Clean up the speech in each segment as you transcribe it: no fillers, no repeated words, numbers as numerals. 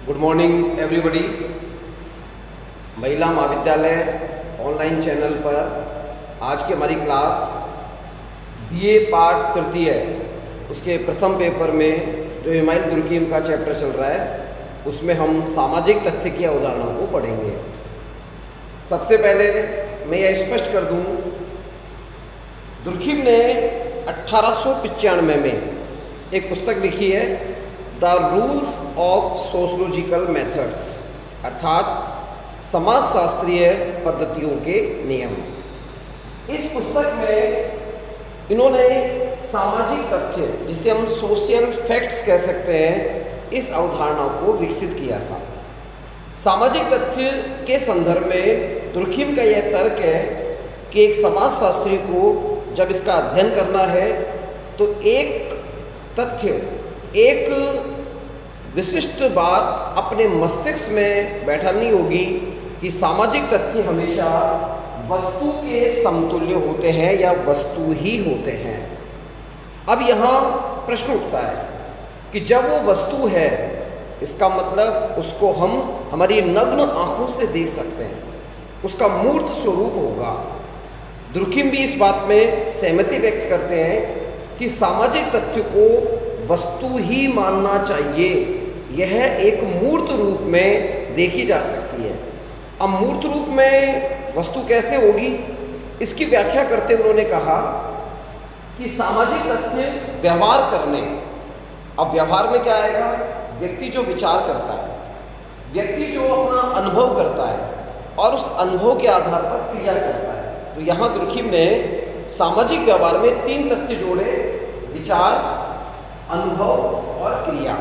Good morning everybody. महिला महाविद्यालय online channel पर आज की हमारी क्लास बीए पाठ तृतीय उसके प्रथम पेपर में जो इमाइल दुर्कीम का चैप्टर चल रहा है उसमें हम सामाजिक तथ्य की अवधारणा को पढ़ेंगे। सबसे पहले मैं यह स्पष्ट कर दूं, दुर्कीम ने 1895 में एक पुस्तक लिखी है the rules of sociological methods, अर्थात समाजशास्त्रीय पद्धतियों के नियम। इस पुस्तक में इन्होंने सामाजिक तथ्य, जिसे हम सोशल फैक्ट्स कह सकते हैं, इस अवधारणा को विकसित किया था। सामाजिक तथ्य के संदर्भ में दुर्कीम का यह तर्क है कि एक समाजशास्त्री को जब इसका अध्ययन करना है तो एक तथ्य, एक विशिष्ट बात अपने मस्तिष्क में बैठानी होगी कि सामाजिक तथ्य हमेशा वस्तु के समतुल्य होते हैं या वस्तु ही होते हैं। अब यहाँ प्रश्न उठता है कि जब वो वस्तु है, इसका मतलब उसको हम हमारी नग्न आंखों से देख सकते हैं, उसका मूर्त स्वरूप होगा। दुर्कीम भी इस बात में सहमति व्यक्त करते हैं कि सामाजिक तथ्य को वस्तु ही मानना चाहिए, यह एक मूर्त रूप में देखी जा सकती है। अब मूर्त रूप में वस्तु कैसे होगी, इसकी व्याख्या करते हुए उन्होंने कहा कि सामाजिक तथ्य व्यवहार करने। अब व्यवहार में क्या आएगा? व्यक्ति जो विचार करता है, व्यक्ति जो अपना अनुभव करता है और उस अनुभव के आधार पर क्रिया करता है। तो यहाँ दुर्कीम ने सामाजिक व्यवहार में 3 तथ्य जोड़े: विचार, अनुभव और क्रिया।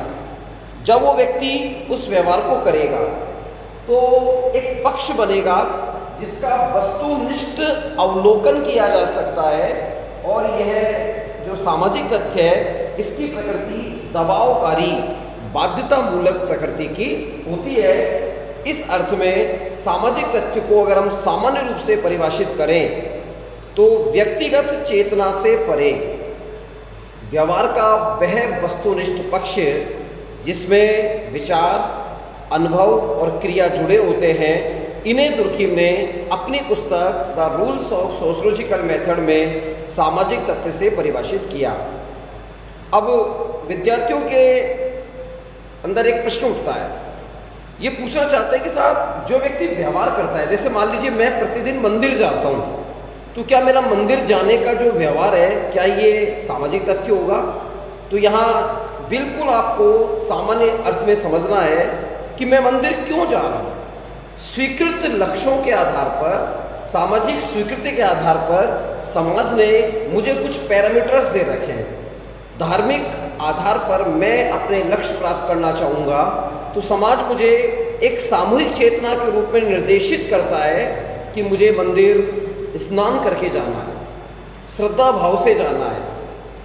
जब वो व्यक्ति उस व्यवहार को करेगा तो एक पक्ष बनेगा जिसका वस्तुनिष्ठ अवलोकन किया जा सकता है, और यह जो सामाजिक तथ्य है इसकी प्रकृति दबावकारी, बाध्यतामूलक प्रकृति की होती है। इस अर्थ में सामाजिक तथ्य को अगर हम सामान्य रूप से परिभाषित करें तो व्यक्तिगत चेतना से परे व्यवहार का वह वस्तुनिष्ठ पक्ष जिसमें विचार, अनुभव और क्रिया जुड़े होते हैं, इन्हें दुर्कीम ने अपनी पुस्तक the rules of sociological method में सामाजिक तथ्य से परिभाषित किया। अब विद्यार्थियों के अंदर एक प्रश्न उठता है, ये पूछना चाहते हैं कि साहब जो व्यक्ति व्यवहार करता है, जैसे मान लीजिए मैं प्रतिदिन मंदिर जाता हूँ, तो क्या मेरा मंदिर जाने का जो व्यवहार है क्या ये सामाजिक तथ्य होगा? तो यहाँ बिल्कुल आपको सामान्य अर्थ में समझना है कि मैं मंदिर क्यों जा रहा हूँ। स्वीकृत लक्ष्यों के आधार पर, सामाजिक स्वीकृति के आधार पर समाज ने मुझे कुछ पैरामीटर्स दे रखे हैं। धार्मिक आधार पर मैं अपने लक्ष्य प्राप्त करना चाहूँगा तो समाज मुझे एक सामूहिक चेतना के रूप में निर्देशित करता है कि मुझे मंदिर स्नान करके जाना है, श्रद्धा भाव से जाना है,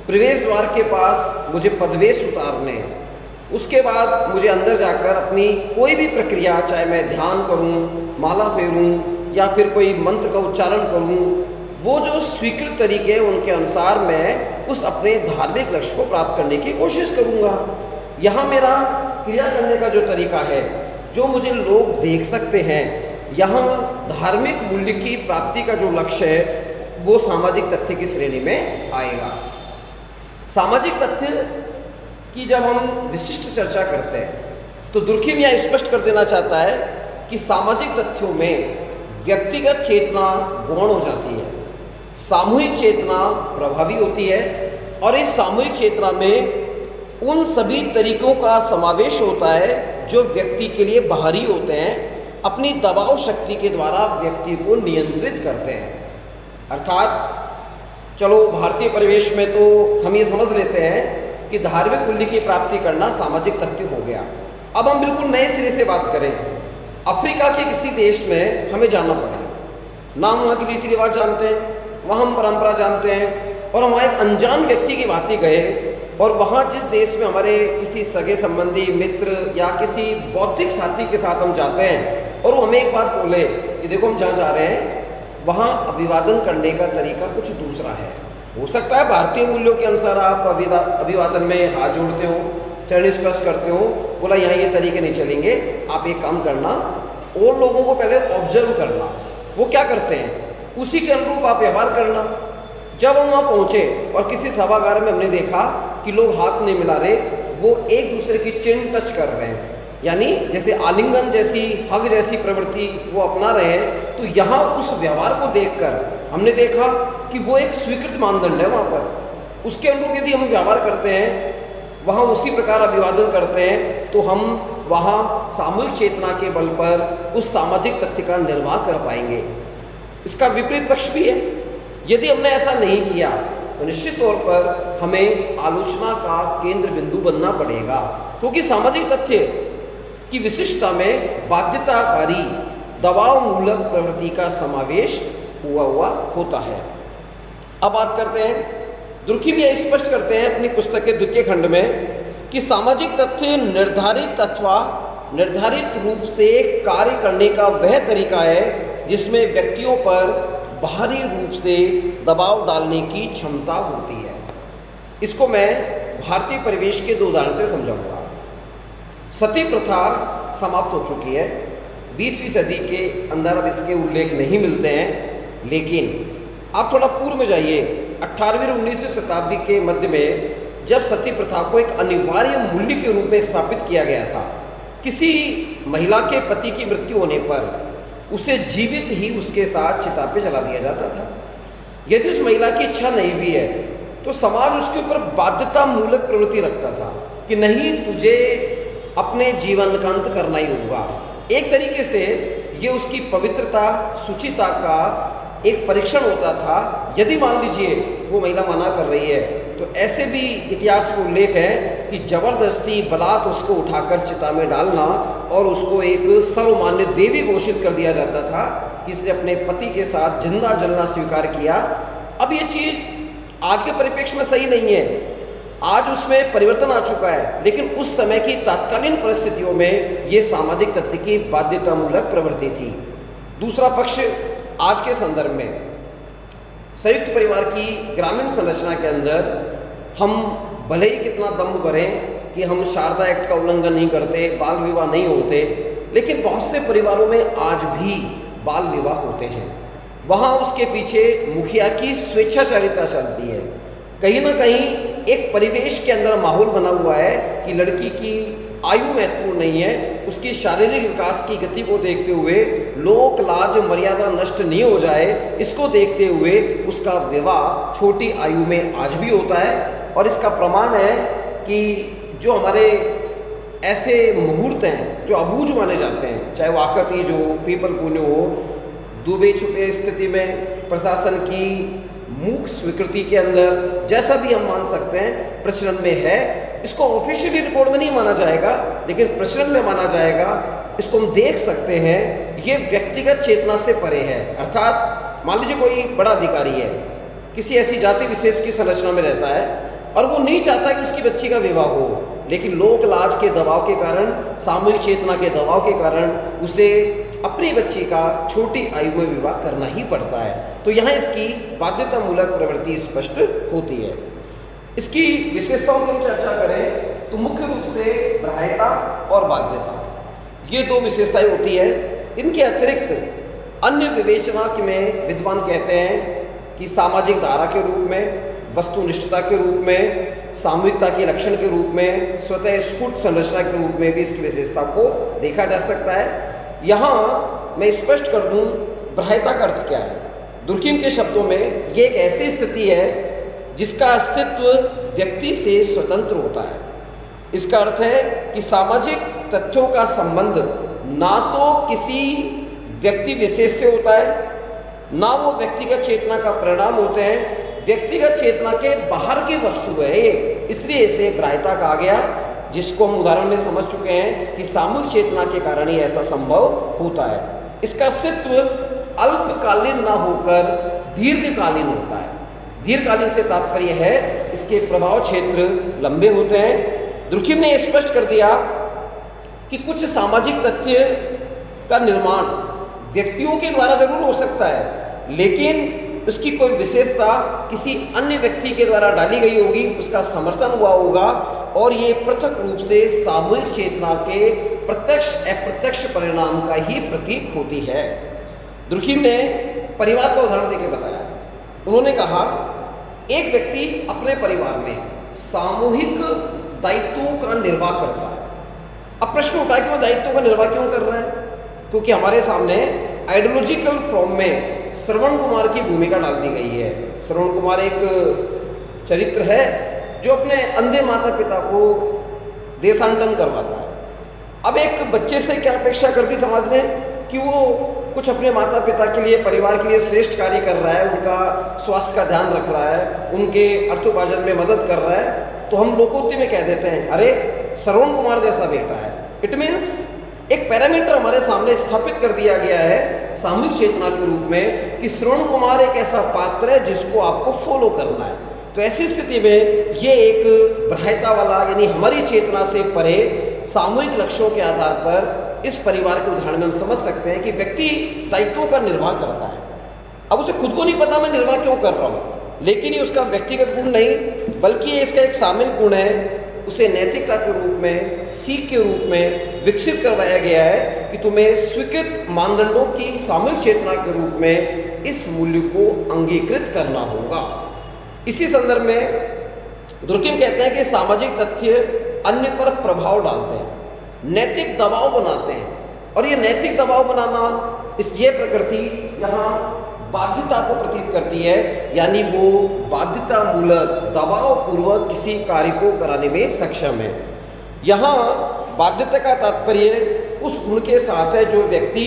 प्रवेश द्वार के पास मुझे पदवेश उतारने हैं, उसके बाद मुझे अंदर जाकर अपनी कोई भी प्रक्रिया, चाहे मैं ध्यान करूं, माला फेरूं या फिर कोई मंत्र का उच्चारण करूं, वो जो स्वीकृत तरीके हैं उनके अनुसार मैं उस अपने धार्मिक लक्ष्य को प्राप्त करने की कोशिश करूंगा। यहाँ मेरा क्रिया करने का जो तरीका है, जो मुझे लोग देख सकते हैं, यहाँ धार्मिक मूल्य की प्राप्ति का जो लक्ष्य है वो सामाजिक तथ्य की श्रेणी में आएगा। सामाजिक तथ्य की जब हम विशिष्ट चर्चा करते हैं तो दुर्कीम यह स्पष्ट कर देना चाहता है कि सामाजिक तथ्यों में व्यक्तिगत चेतना गौण हो जाती है, सामूहिक चेतना प्रभावी होती है, और इस सामूहिक चेतना में उन सभी तरीकों का समावेश होता है जो व्यक्ति के लिए बाहरी होते हैं, अपनी दबाव शक्ति के द्वारा व्यक्ति को नियंत्रित करते हैं। अर्थात चलो भारतीय परिवेश में तो हम ये समझ लेते हैं कि धार्मिक मूल्य की प्राप्ति करना सामाजिक तथ्य हो गया। अब हम बिल्कुल नए सिरे से बात करें, अफ्रीका के किसी देश में हमें जाना पड़े, ना वहाँ के रीति रिवाज जानते हैं, वहाँ हम परंपरा जानते हैं, और हम वहाँ एक अनजान व्यक्ति की भांति गए और वहाँ जिस देश में हमारे किसी सगे संबंधी, मित्र या किसी बौद्धिक साथी के साथ हम जाते हैं और वो हमें एक बात बोले कि देखो हम जहाँ जा रहे हैं वहाँ अभिवादन करने का तरीका कुछ दूसरा है। हो सकता है भारतीय मूल्यों के अनुसार आप अभिवादन में हाथ जोड़ते हो, चरण स्पर्श करते हो, बोला यहाँ ये तरीके नहीं चलेंगे, आप एक काम करना, और लोगों को पहले ऑब्जर्व करना, वो क्या करते हैं उसी के अनुरूप आप व्यवहार करना। जब हम वहाँ पहुँचे और किसी सभागार में हमने देखा कि लोग हाथ नहीं मिला रहे, वो एक दूसरे की चिन्ह टच कर रहे हैं, यानी जैसे आलिंगन जैसी, हग जैसी प्रवृत्ति वो अपना रहे हैं, तो यहाँ उस व्यवहार को देखकर हमने देखा कि वो एक स्वीकृत मानदंड है वहाँ पर। उसके अनुरूप यदि हम व्यवहार करते हैं, वहाँ उसी प्रकार अभिवादन करते हैं, तो हम वहाँ सामूहिक चेतना के बल पर उस सामाजिक तथ्य का निर्वाह कर पाएंगे। इसका विपरीत पक्ष भी है, यदि हमने ऐसा नहीं किया तो निश्चित तौर पर हमें आलोचना का केंद्र बिंदु बनना पड़ेगा, क्योंकि सामाजिक तथ्य की विशिष्टता में बाध्यताकारी दबाव मूलक प्रवृत्ति का समावेश हुआ होता है। अब बात करते हैं, दुर्खिम यह स्पष्ट करते हैं अपनी पुस्तक के द्वितीय खंड में कि सामाजिक तथ्य निर्धारित अथवा निर्धारित रूप से कार्य करने का वह तरीका है जिसमें व्यक्तियों पर बाहरी रूप से दबाव डालने की क्षमता होती है। इसको मैं भारतीय परिवेश के 2 उदाहरण से समझाऊंगा। सती प्रथा समाप्त हो चुकी है, 20वीं सदी के अंदर अब इसके उल्लेख नहीं मिलते हैं, लेकिन आप थोड़ा पूर्व में जाइए, 18वीं और 19वीं शताब्दी के मध्य में जब सती प्रथा को एक अनिवार्य मूल्य के रूप में स्थापित किया गया था, किसी महिला के पति की मृत्यु होने पर उसे जीवित ही उसके साथ चिता पे जला दिया जाता था। यदि उस महिला की इच्छा नहीं भी है तो समाज उसके ऊपर बाध्यता मूलक प्रवृत्ति रखता था कि नहीं, तुझे अपने जीवन का अंत करना ही होगा। एक तरीके से ये उसकी पवित्रता, शुचिता का एक परीक्षण होता था। यदि मान लीजिए वो महिला मना कर रही है तो ऐसे भी इतिहास में उल्लेख है कि जबरदस्ती बलात् उसको उठाकर चिता में डालना और उसको एक सर्वमान्य देवी घोषित कर दिया जाता था कि इसने अपने पति के साथ जिंदा जलना स्वीकार किया। अब ये चीज़ आज के परिप्रेक्ष्य में सही नहीं है, आज उसमें परिवर्तन आ चुका है, लेकिन उस समय की तत्कालीन परिस्थितियों में ये सामाजिक तथ्य की बाध्यतामूलक प्रवृत्ति थी। दूसरा पक्ष आज के संदर्भ में संयुक्त परिवार की ग्रामीण संरचना के अंदर हम भले ही कितना दम भरें कि हम शारदा एक्ट का उल्लंघन नहीं करते, बाल विवाह नहीं होते, लेकिन बहुत से परिवारों में आज भी बाल विवाह होते हैं। वहाँ उसके पीछे मुखिया की स्वेच्छाचारिता चलती है। कहीं ना कहीं एक परिवेश के अंदर माहौल बना हुआ है कि लड़की की आयु महत्वपूर्ण नहीं है, उसकी शारीरिक विकास की गति को देखते हुए, लोक लाज मर्यादा नष्ट नहीं हो जाए, इसको देखते हुए उसका विवाह छोटी आयु में आज भी होता है। और इसका प्रमाण है कि जो हमारे ऐसे मुहूर्त हैं जो अबूझ माने जाते हैं, चाहे वाक़ तीज हो, पीपल पुण्य हो, डूबे छुपे स्थिति में प्रशासन की मूक स्वीकृति के अंदर, जैसा भी हम मान सकते हैं, प्रचलन में है। इसको ऑफिशियली रिकॉर्ड में नहीं माना जाएगा, लेकिन प्रचलन में माना जाएगा। इसको हम देख सकते हैं, ये व्यक्तिगत चेतना से परे है। अर्थात मान लीजिए कोई बड़ा अधिकारी है, किसी ऐसी जाति विशेष की संरचना में रहता है और वो नहीं चाहता कि उसकी बच्ची का विवाह हो, लेकिन लोक लाज के दबाव के कारण, सामूहिक चेतना के दबाव के कारण उसे अपनी बच्ची का छोटी आयु में विवाह करना ही पड़ता है। तो यहाँ इसकी बाध्यतामूलक प्रवृत्ति स्पष्ट होती है। इसकी विशेषताओं की चर्चा करें तो मुख्य रूप से ग्राह्यता और बाध्यता, ये 2 विशेषताएं होती है। इनके अतिरिक्त अन्य विवेचना में विद्वान कहते हैं कि सामाजिक धारा के रूप में, वस्तुनिष्ठता के रूप में, सामूहिकता के लक्षण के रूप में, स्वतः स्फुट संरचना के रूप में भी इसकी विशेषता को देखा जा सकता है। यहाँ मैं स्पष्ट कर दूं, ग्राह्यता का अर्थ क्या है। दुर्खिम के शब्दों में ये एक ऐसी स्थिति है जिसका अस्तित्व व्यक्ति से स्वतंत्र होता है। इसका अर्थ है कि सामाजिक तथ्यों का संबंध ना तो किसी व्यक्ति विशेष से होता है, ना वो व्यक्तिगत चेतना का परिणाम होते हैं, व्यक्तिगत चेतना के बाहर की वस्तु है ये, इसलिए इसे ग्राह्यता कहा गया, जिसको हम उदाहरण में समझ चुके हैं कि सामूहिक चेतना के कारण ही ऐसा संभव होता है। इसका अस्तित्व अल्पकालीन ना होकर दीर्घकालीन होता है। दीर्घकालीन से तात्पर्य है इसके प्रभाव क्षेत्र लंबे होते हैं। दुर्खिम ने स्पष्ट कर दिया कि कुछ सामाजिक तथ्य का निर्माण व्यक्तियों के द्वारा जरूर हो सकता है, लेकिन उसकी कोई विशेषता किसी अन्य व्यक्ति के द्वारा डाली गई होगी, उसका समर्थन हुआ होगा और ये पृथक रूप से सामूहिक चेतना के प्रत्यक्ष अप्रत्यक्ष परिणाम का ही प्रतीक होती है। दुर्खीम ने परिवार का उदाहरण देकर बताया। उन्होंने कहा एक व्यक्ति अपने परिवार में सामूहिक दायित्वों का निर्वाह करता है। अब प्रश्न उठा कि वो दायित्वों का निर्वाह क्यों कर रहा है? क्योंकि हमारे सामने आइडियोलॉजिकल फॉर्म में श्रवण कुमार की भूमिका डाल दी गई है। श्रवण कुमार एक चरित्र है जो अपने अंधे माता पिता को देशांतरण करवाता है। अब एक बच्चे से क्या अपेक्षा करती समाज ने कि वो कुछ अपने माता पिता के लिए, परिवार के लिए श्रेष्ठ कार्य कर रहा है, उनका स्वास्थ्य का ध्यान रख रहा है, उनके अर्थोपार्जन में मदद कर रहा है, तो हम लोकोक्ति में कह देते हैं अरे श्रवण कुमार जैसा बेटा है। इट मीन्स एक पैरामीटर हमारे सामने स्थापित कर दिया गया है सामूहिक चेतना के रूप में कि श्रवण कुमार एक ऐसा पात्र है जिसको आपको फॉलो करना है। तो ऐसी स्थिति में ये एक ब्राह्यता वाला यानी हमारी चेतना से परे सामूहिक लक्ष्यों के आधार पर इस परिवार के उदाहरण में हम समझ सकते हैं कि व्यक्ति दायित्वों का निर्वाह करता है। अब उसे खुद को नहीं पता मैं निर्वाह क्यों कर रहा हूँ, लेकिन ये उसका व्यक्तिगत गुण नहीं बल्कि ये इसका एक सामूहिक गुण है। उसे नैतिकता के रूप में, सीख के रूप में विकसित करवाया गया है कि तुम्हें स्वीकृत मानदंडों की सामूहिक चेतना के रूप में इस मूल्य को अंगीकृत करना होगा। इसी संदर्भ में दुर्खीम कहते हैं कि सामाजिक तथ्य अन्य पर प्रभाव डालते हैं, नैतिक दबाव बनाते हैं, और ये नैतिक दबाव बनाना ये प्रकृति यहाँ बाध्यता को प्रतीत करती है, यानी वो बाध्यता मूलक दबाव पूर्वक किसी कार्य को कराने में सक्षम है। यहाँ बाध्यता का तात्पर्य उस गुण के साथ है जो व्यक्ति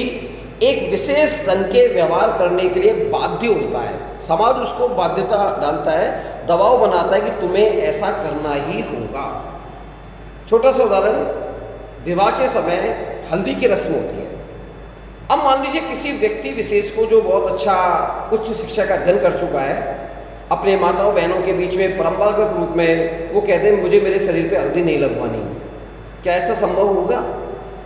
एक विशेष ढंग के व्यवहार करने के लिए बाध्य होता है। समाज उसको बाध्यता डालता है, दबाव बनाता है कि तुम्हें ऐसा करना ही होगा। छोटा सा उदाहरण, विवाह के समय हल्दी की रस्म होती है। अब मान लीजिए किसी व्यक्ति विशेष को जो बहुत अच्छा उच्च शिक्षा का अध्ययन कर चुका है, अपने माताओं बहनों के बीच में परंपरागत रूप में वो कहते हैं मुझे मेरे शरीर पे हल्दी नहीं लगवानी। क्या ऐसा संभव होगा?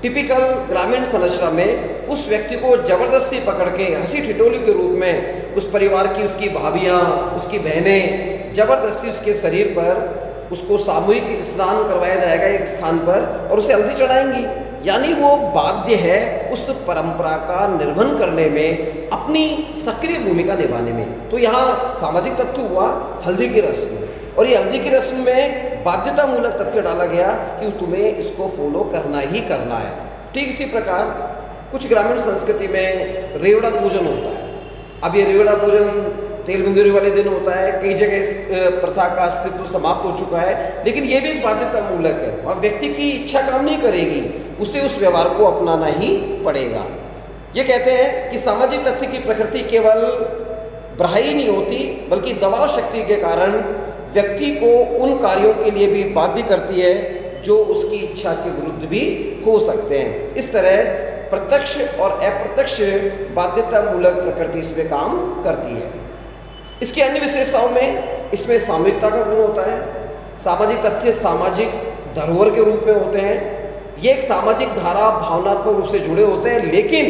टिपिकल ग्रामीण संरचना में उस व्यक्ति को जबरदस्ती पकड़ के हंसी ठिठोली के रूप में उस परिवार की उसकी भाभियाँ, उसकी बहनें जबरदस्ती उसके शरीर पर उसको सामूहिक स्नान करवाया जाएगा एक स्थान पर और उसे हल्दी चढ़ाएंगी, यानी वो बाध्य है उस परंपरा का निर्वहन करने में, अपनी सक्रिय भूमिका निभाने में। तो यहाँ सामाजिक तथ्य हुआ हल्दी की रस्म, और ये हल्दी की रस्म में बाध्यता मूलक तथ्य डाला गया कि तुम्हें इसको फॉलो करना ही करना है। ठीक इसी प्रकार कुछ ग्रामीण संस्कृति में रेवड़ा पूजन होता है। अब ये रेवड़ा पूजन तेल बिंदुरी वाले दिन होता है, कई जगह इस प्रथा का अस्तित्व समाप्त हो चुका है, लेकिन ये भी एक बाध्यता मूलक है और व्यक्ति की इच्छा काम नहीं करेगी, उसे उस व्यवहार को अपनाना ही पड़ेगा। ये कहते हैं कि सामाजिक तथ्य की प्रकृति केवल ब्राह्य नहीं होती बल्कि दबाव शक्ति के कारण व्यक्ति को उन कार्यों के लिए भी बाध्य करती है जो उसकी इच्छा के विरुद्ध भी हो सकते हैं। इस तरह प्रत्यक्ष और अप्रत्यक्ष बाध्यता मूलक प्रकृति इसमें काम करती है। इसकी अन्य विशेषताओं में इसमें सामूहिकता का गुण होता है। सामाजिक तथ्य सामाजिक धरोहर के रूप में होते हैं। ये एक सामाजिक धारा भावनात्मक रूप से जुड़े होते हैं, लेकिन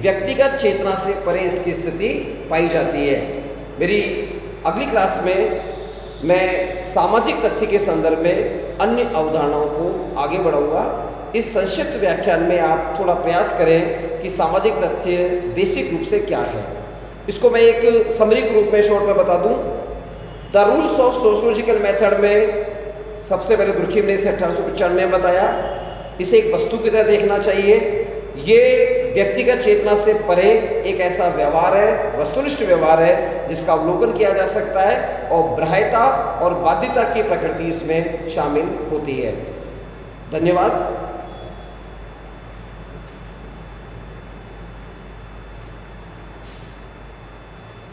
व्यक्तिगत चेतना से परे इसकी स्थिति पाई जाती है। मेरी अगली क्लास में मैं सामाजिक तथ्य के संदर्भ में अन्य अवधारणाओं को आगे बढ़ाऊंगा। इस संक्षिप्त व्याख्यान में आप थोड़ा प्रयास करें कि सामाजिक तथ्य बेसिक रूप से क्या है। इसको मैं एक समरी के रूप में शॉर्ट में बता दूं। The rules of sociological method में सबसे पहले दुर्खीम ने इसे 1895 में बताया। इसे एक वस्तु की तरह देखना चाहिए। ये व्यक्तिगत चेतना से परे एक ऐसा व्यवहार है, वस्तुनिष्ठ व्यवहार है जिसका अवलोकन किया जा सकता है और ब्राह्यता और बाध्यता की प्रकृति इसमें शामिल होती है। धन्यवाद।